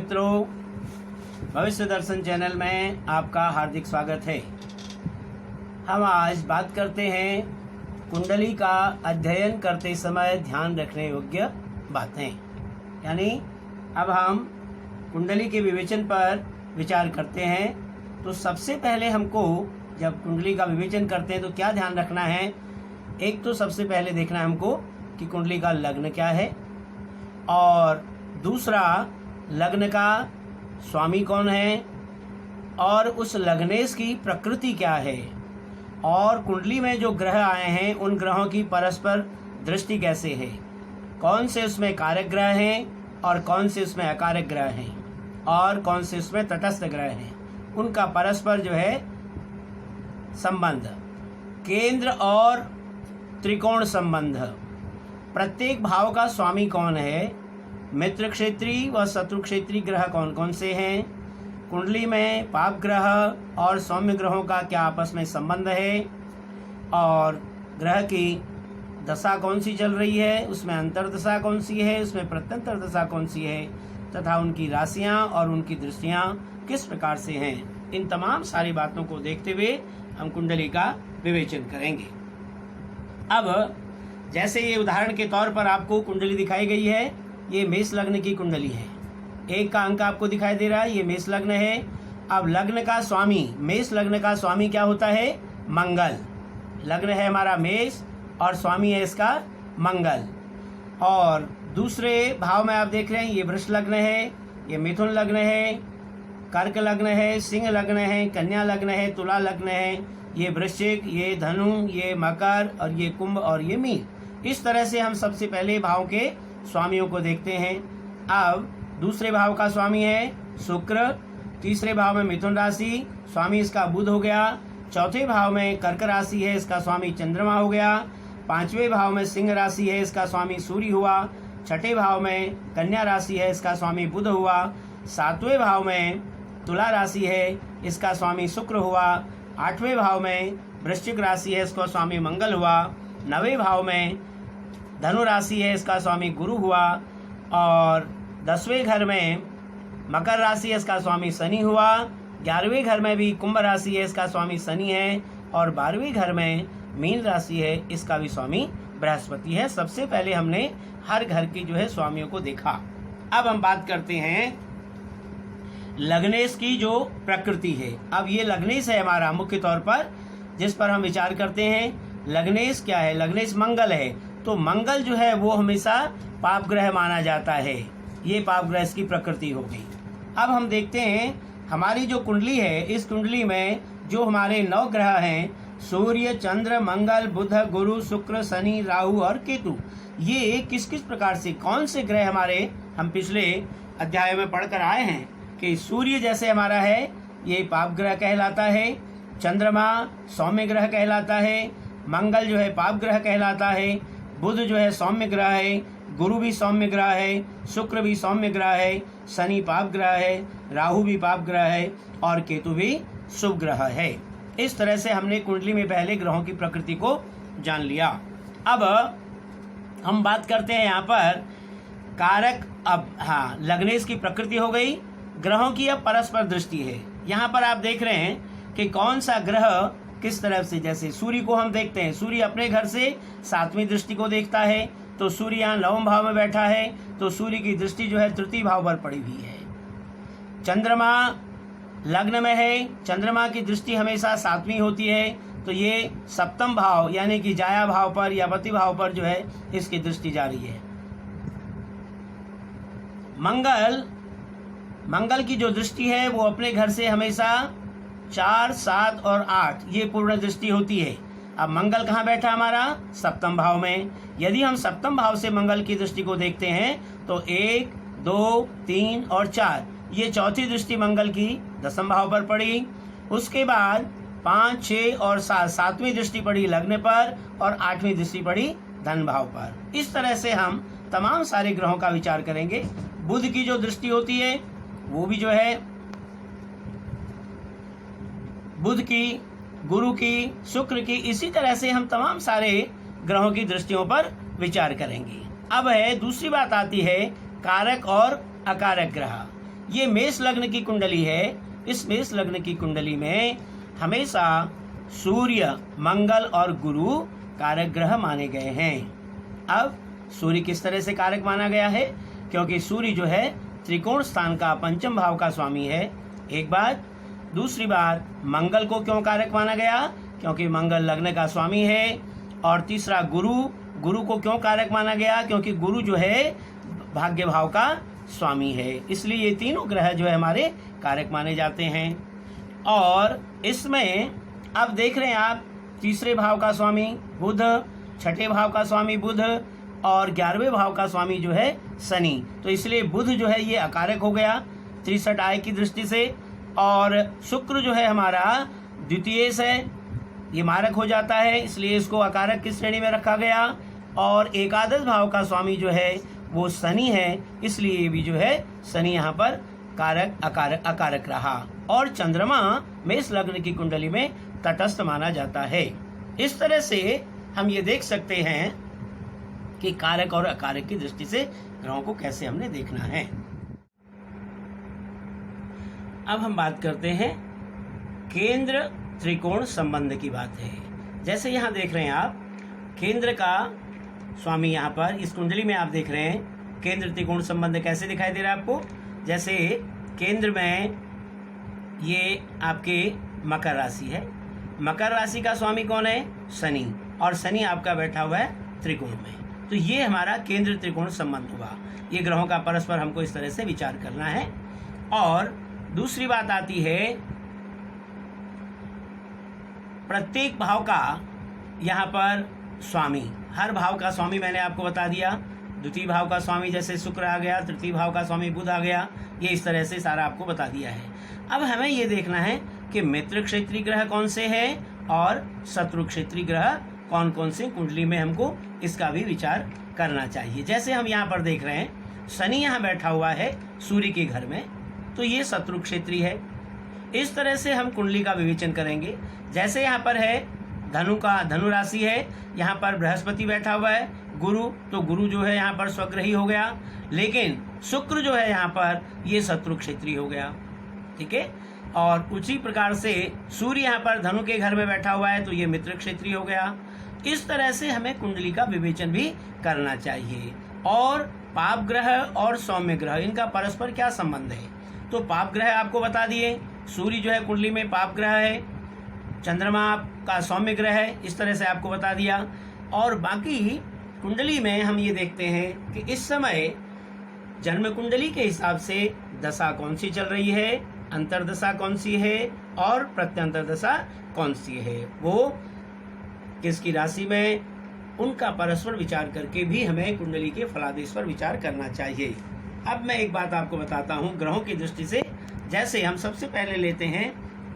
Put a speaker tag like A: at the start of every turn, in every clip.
A: मित्रों, भविष्य दर्शन चैनल में आपका हार्दिक स्वागत है। हम आज बात करते हैं कुंडली का अध्ययन करते समय ध्यान रखने योग्य बातें। यानी अब हम कुंडली के विवेचन पर विचार करते हैं। तो सबसे पहले हमको जब कुंडली का विवेचन करते हैं तो क्या ध्यान रखना है। एक तो सबसे पहले देखना है हमको कि कुंडली का लग्न क्या है, और दूसरा लग्न का स्वामी कौन है, और उस लग्नेश की प्रकृति क्या है, और कुंडली में जो ग्रह आए हैं उन ग्रहों की परस्पर दृष्टि कैसे है, कौन से उसमें कारक ग्रह हैं और कौन से उसमें अकारक ग्रह हैं, और कौन से उसमें तटस्थ ग्रह हैं, उनका परस्पर जो है संबंध, केंद्र और त्रिकोण संबंध, प्रत्येक भाव का स्वामी कौन है, मित्र क्षेत्री व शत्रु क्षेत्री ग्रह कौन कौन से हैं, कुंडली में पाप ग्रह और सौम्य ग्रहों का क्या आपस में संबंध है, और ग्रह की दशा कौन सी चल रही है, उसमें अंतर्दशा कौन सी है, उसमें प्रत्यंतर दशा कौन सी है, तथा उनकी राशियां और उनकी दृष्टियां किस प्रकार से हैं। इन तमाम सारी बातों को देखते हुए हम कुंडली का विवेचन करेंगे। अब जैसे ये उदाहरण के तौर पर आपको कुंडली दिखाई गई है, ये मेष लग्न की कुंडली है। एक का अंक आपको दिखाई दे रहा है, ये मेष लग्न है। अब लग्न का स्वामी, मेष लग्न का स्वामी क्या होता है, मंगल। लग्न है हमारा मेष और स्वामी है इसका मंगल। और दूसरे भाव में आप देख रहे हैं, ये वृष लग्न है, ये मिथुन लग्न है, कर्क लग्न है, सिंह लग्न है, कन्या लग्न है, तुला लग्न है, ये वृश्चिक, ये धनु, ये मकर और ये कुंभ और ये मीन। इस तरह से हम सबसे पहले भाव के स्वामियों को देखते हैं। अब दूसरे भाव का स्वामी है शुक्र, तीसरे भाव में मिथुन राशि, स्वामी इसका बुध हो गया। चौथे भाव में कर्क राशि है, इसका स्वामी चंद्रमा हो गया। पांचवें भाव में सिंह राशि है, इसका स्वामी सूर्य हुआ। छठे भाव में कन्या राशि है, इसका स्वामी बुध हुआ। सातवें भाव में तुला राशि है, इसका स्वामी शुक्र हुआ। आठवें भाव में वृश्चिक राशि है, इसका स्वामी मंगल हुआ। नवें भाव में धनु राशि है, इसका स्वामी गुरु हुआ। और 10वें घर में मकर राशि है, इसका स्वामी शनि हुआ। 11वें घर में भी कुंभ राशि है, इसका स्वामी शनि है। और 12वें घर में मीन राशि है, इसका भी स्वामी बृहस्पति है। सबसे पहले हमने हर घर की जो है स्वामियों को देखा। अब हम बात करते हैं लग्नेश की जो प्रकृति है। अब ये लग्नेश है हमारा मुख्य तौर पर, जिस पर हम विचार करते हैं। लग्नेश क्या है, लग्नेश मंगल है। तो मंगल जो है वो हमेशा पाप ग्रह माना जाता है। ये पाप ग्रह की प्रकृति हो गई। अब हम देखते हैं हमारी जो कुंडली है, इस कुंडली में जो हमारे 9 ग्रह हैं, सूर्य, चंद्र, मंगल, बुध, गुरु, शुक्र, शनि, राहु और केतु, ये किस किस प्रकार से, कौन से ग्रह हमारे, हम पिछले अध्याय में पढ़कर आए हैं कि सूर्य जैसे हमारा है ये पाप ग्रह कहलाता है, चंद्रमा सौम्य ग्रह कहलाता है, मंगल जो है पाप ग्रह कहलाता है, बुध जो है सौम्य ग्रह है, गुरु भी सौम्य ग्रह है, शुक्र भी सौम्य ग्रह है, शनि पाप ग्रह है, राहु भी पाप ग्रह है और केतु भी शुभ ग्रह है। इस तरह से हमने कुंडली में पहले ग्रहों की प्रकृति को जान लिया। अब हम बात करते हैं यहाँ पर कारक। अब हाँ, लग्नेश की प्रकृति हो गई, ग्रहों की अब परस्पर दृष्टि है। यहाँ पर आप देख रहे हैं कि कौन सा ग्रह किस तरफ से, जैसे सूर्य को हम देखते हैं, सूर्य अपने घर से 7वीं दृष्टि को देखता है, तो सूर्य यहाँ 9वें भाव में बैठा है, तो सूर्य की दृष्टि जो है तृतीय भाव पर पड़ी हुई है। चंद्रमा लग्न में है, चंद्रमा की दृष्टि हमेशा 7वीं होती है, तो ये 7वें भाव यानी कि जाया भाव पर या पति भाव पर जो है इसकी दृष्टि जा रही है। मंगल की जो दृष्टि है वो अपने घर से हमेशा 4, 7 और 8 ये पूर्ण दृष्टि होती है। अब मंगल कहाँ बैठा हमारा, 7वें भाव में। यदि हम 7वें भाव से मंगल की दृष्टि को देखते हैं तो 1, 2, 3 और 4 ये चौथी दृष्टि मंगल की 10वें भाव पर पड़ी। उसके बाद 5, 6 और 7 7वीं दृष्टि पड़ी लग्न पर और 8वीं दृष्टि पड़ी धन भाव पर। इस तरह से हम तमाम सारे ग्रहों का विचार करेंगे। बुध की जो दृष्टि होती है वो भी जो है बुध की, गुरु की, शुक्र की, इसी तरह से हम तमाम सारे ग्रहों की दृष्टियों पर विचार करेंगे। अब है दूसरी बात आती है कारक और अकारक ग्रह। ये मेष लग्न की कुंडली है। इस मेष लग्न की कुंडली में हमेशा सूर्य, मंगल और गुरु कारक ग्रह माने गए हैं। अब सूर्य किस तरह से कारक माना गया है? क्योंकि सूर्य जो है त्रिकोण स्थान का पंचम भाव का स्वामी है, एक बात। दूसरी बात, मंगल को क्यों कारक माना गया? क्योंकि मंगल लग्न का स्वामी है। और तीसरा, गुरु को क्यों कारक माना गया? क्योंकि गुरु जो है भाग्य भाव का स्वामी है। इसलिए ये तीनों ग्रह जो है हमारे कारक माने जाते हैं। और इसमें अब देख रहे हैं आप, तीसरे भाव का स्वामी बुध, छठे भाव का स्वामी बुध और 11वें भाव का स्वामी जो है शनि। तो इसलिए बुध जो है ये अकारक हो गया 63 आय की दृष्टि से। और शुक्र जो है हमारा द्वितीय से ये मारक हो जाता है, इसलिए इसको अकारक की श्रेणी में रखा गया। और एकादश भाव का स्वामी जो है वो शनि है, इसलिए ये भी जो है शनि यहाँ पर कारक अकारक रहा। और चंद्रमा मेष लग्न की कुंडली में तटस्थ माना जाता है। इस तरह से हम ये देख सकते हैं कि कारक और अकारक की दृष्टि से ग्रहों को कैसे हमने देखना है। अब हम बात करते हैं केंद्र त्रिकोण संबंध की बात है। जैसे यहाँ देख रहे हैं आप, केंद्र का स्वामी यहाँ पर इस कुंडली में आप देख रहे हैं केंद्र त्रिकोण संबंध कैसे दिखाई दे रहा है आपको। जैसे केंद्र में ये आपके मकर राशि है, मकर राशि का स्वामी कौन है? शनि, और शनि आपका बैठा हुआ है त्रिकोण में। तो ये हमारा केंद्र त्रिकोण संबंध हुआ। ये ग्रहों का परस्पर हमको इस तरह से विचार करना है। और दूसरी बात आती है, प्रत्येक भाव का यहाँ पर स्वामी, हर भाव का स्वामी मैंने आपको बता दिया। द्वितीय भाव का स्वामी जैसे शुक्र आ गया, तृतीय भाव का स्वामी बुध आ गया, ये इस तरह से सारा आपको बता दिया है। अब हमें ये देखना है कि मित्र क्षेत्रीय ग्रह कौन से हैं और शत्रु क्षेत्रीय ग्रह कौन कौन से कुंडली में हमको इसका भी विचार करना चाहिए। जैसे हम यहाँ पर देख रहे हैं शनि यहाँ बैठा हुआ है सूर्य के घर में, तो ये शत्रु क्षेत्रीय है। इस तरह से हम कुंडली का विवेचन करेंगे। जैसे यहाँ पर है धनु राशि है, यहाँ पर बृहस्पति बैठा हुआ है, गुरु, तो गुरु जो है यहाँ पर स्वग्रही हो गया। लेकिन शुक्र जो है यहाँ पर ये शत्रु क्षेत्रीय हो गया, ठीक है। और उसी प्रकार से सूर्य यहाँ पर धनु के घर में बैठा हुआ है, तो ये मित्र क्षेत्रीय हो गया। इस तरह से हमें कुंडली का विवेचन भी करना चाहिए। और पाप ग्रह और सौम्य ग्रह, इनका परस्पर क्या संबंध है? तो पाप ग्रह आपको बता दिए, सूर्य जो है कुंडली में पाप ग्रह है, चंद्रमा का सौम्य ग्रह है, इस तरह से आपको बता दिया। और बाकी कुंडली में हम ये देखते हैं कि इस समय जन्म कुंडली के हिसाब से दशा कौन सी चल रही है, अंतर्दशा कौन सी है और प्रत्यंतर दशा कौन सी है, वो किसकी राशि में, उनका परस्पर विचार करके भी हमें कुंडली के फलादेश पर विचार करना चाहिए। अब मैं एक बात आपको बताता हूँ ग्रहों की दृष्टि से। जैसे हम सबसे पहले लेते हैं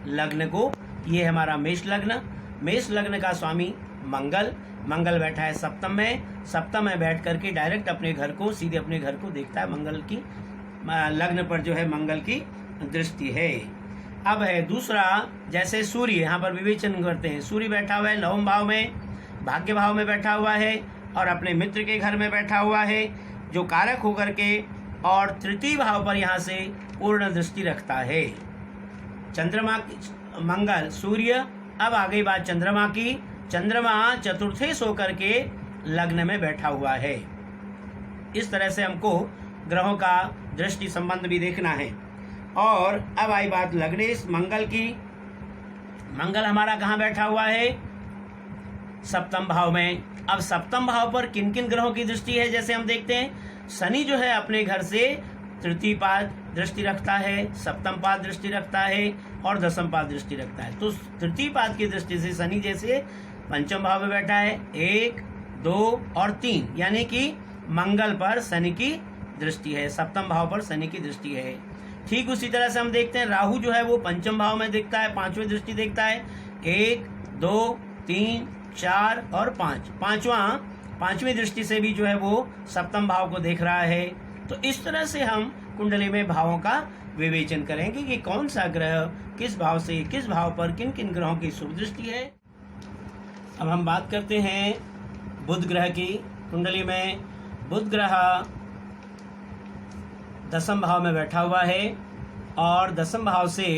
A: लग्न को, ये हमारा मेष लग्न। मेष लग्न का स्वामी मंगल बैठा है सप्तम में बैठ करके डायरेक्ट अपने घर को, सीधे अपने घर को देखता है। मंगल की लग्न पर जो है मंगल की दृष्टि है। अब है दूसरा, जैसे सूर्य यहाँ पर विवेचन करते हैं, सूर्य बैठा हुआ है नवम भाव में, भाग्य भाव में बैठा हुआ है और अपने मित्र के घर में बैठा हुआ है, जो कारक होकर के और तृतीय भाव पर यहाँ से पूर्ण दृष्टि रखता है। चंद्रमा, मंगल, सूर्य। अब आ गई बात चंद्रमा की। चंद्रमा चतुर्थेश होकर के लग्न में बैठा हुआ है। इस तरह से हमको ग्रहों का दृष्टि संबंध भी देखना है। और अब आई बात लग्नेश मंगल की। मंगल हमारा कहाँ बैठा हुआ है? सप्तम भाव में। अब सप्तम भाव पर किन किन ग्रहों की दृष्टि है? जैसे हम देखते हैं शनि जो है अपने घर से तृतीय पाद दृष्टि रखता है, सप्तम पाद दृष्टि रखता है और दसम पाद दृष्टि रखता है। तो तृतीय पाद की दृष्टि से शनि जैसे पंचम भाव में बैठा है, 1, 2 और 3, यानी कि मंगल पर शनि की दृष्टि है, सप्तम भाव पर शनि की दृष्टि है। ठीक उसी तरह से हम देखते हैं राहु जो है वो पंचम भाव में देखता है, 5वीं दृष्टि देखता है, 1, 2, 3, 4 और 5, पांचवी दृष्टि से भी जो है वो सप्तम भाव को देख रहा है। तो इस तरह से हम कुंडली में भावों का विवेचन करेंगे कि कौन सा ग्रह किस भाव से किस भाव पर किन किन ग्रहों की शुभ दृष्टि है। अब हम बात करते हैं बुध ग्रह की। कुंडली में बुध ग्रह दसम भाव में बैठा हुआ है और दसम भाव से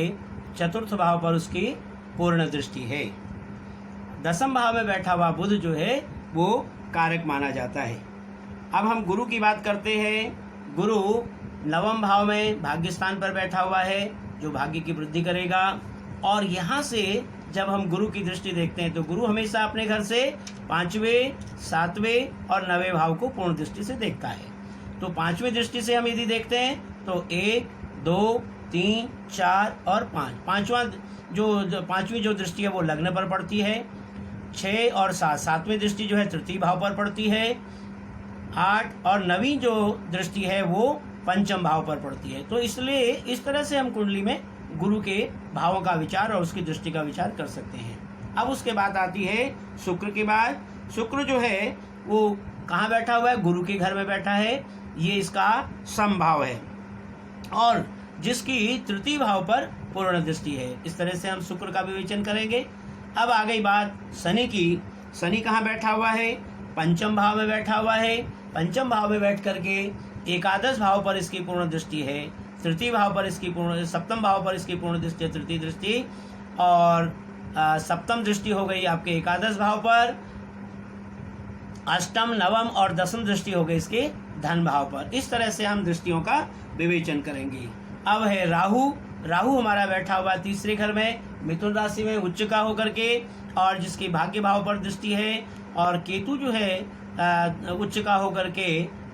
A: चतुर्थ भाव पर उसकी पूर्ण दृष्टि है। दसम भाव में बैठा हुआ बुध जो है वो कारक माना जाता है। अब हम गुरु की बात करते हैं। गुरु नवम भाव में भाग्य स्थान पर बैठा हुआ है जो भाग्य की वृद्धि करेगा। और यहाँ से जब हम गुरु की दृष्टि देखते हैं तो गुरु हमेशा अपने घर से 5वें, 7वें और 9वें भाव को पूर्ण दृष्टि से देखता है। तो 5वीं दृष्टि से हम यदि देखते हैं तो 1, 2, 3, 4 और 5 पांचवी जो दृष्टि है वो लग्न पर पड़ती है। 6 और 7 सातवीं दृष्टि जो है तृतीय भाव पर पड़ती है। 8 और 9वीं जो दृष्टि है वो पंचम भाव पर पड़ती है। तो इसलिए इस तरह से हम कुंडली में गुरु के भावों का विचार और उसकी दृष्टि का विचार कर सकते हैं। अब उसके बाद आती है शुक्र के बाद। शुक्र जो है वो कहाँ बैठा हुआ है? गुरु के घर में बैठा है। ये इसका समभाव है और जिसकी तृतीय भाव पर पूर्ण दृष्टि है। इस तरह से हम शुक्र का विवेचन करेंगे। अब आ गई बात शनि की। शनि कहाँ बैठा हुआ है? पंचम भाव में बैठा हुआ है। पंचम भाव में बैठ करके एकादश भाव पर इसकी पूर्ण दृष्टि है। तृतीय भाव पर इसकी सप्तम भाव पर इसकी पूर्ण दृष्टि है, तृतीय दृष्टि। और सप्तम दृष्टि हो गई आपके एकादश भाव पर। अष्टम, नवम और दसम दृष्टि हो गई इसके धन भाव पर। इस तरह से हम दृष्टियों का विवेचन करेंगे। अब है राहु। राहु हमारा बैठा हुआ तीसरे घर में मिथुन राशि में उच्च का होकर के और जिसकी भाग्य भाव पर दृष्टि है। और केतु जो है उच्च का होकर के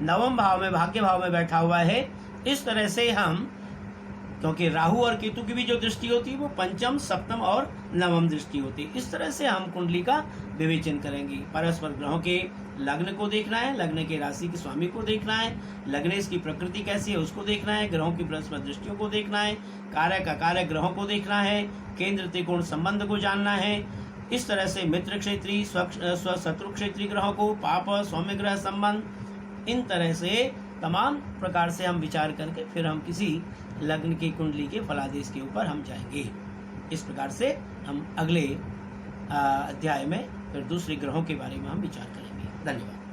A: नवम भाव में भाग्य भाव में बैठा हुआ है। इस तरह से हम, क्योंकि राहु और केतु की भी जो दृष्टि होती है वो पंचम, सप्तम और नवम दृष्टि होती है। इस तरह से हम कुंडली का विवेचन करेंगे। परस्पर ग्रहों के लग्न को देखना है, लग्न के राशि के स्वामी को देखना है, लग्न इसकी प्रकृति कैसी है उसको देखना है, ग्रहों की परस्पर दृष्टियों को देखना है, कारक अकारक ग्रहों को देखना है, केंद्र त्रिकोण संबंध को जानना है। इस तरह से मित्र क्षेत्रीय, शत्रु क्षेत्रीय ग्रहों को, पाप सौम्य ग्रह संबंध, इन तरह से तमाम प्रकार से हम विचार करके फिर हम किसी लग्न की कुंडली के फलादेश के ऊपर हम जाएंगे। इस प्रकार से हम अगले अध्याय में फिर दूसरे ग्रहों के बारे में हम विचार करेंगे। धन्यवाद।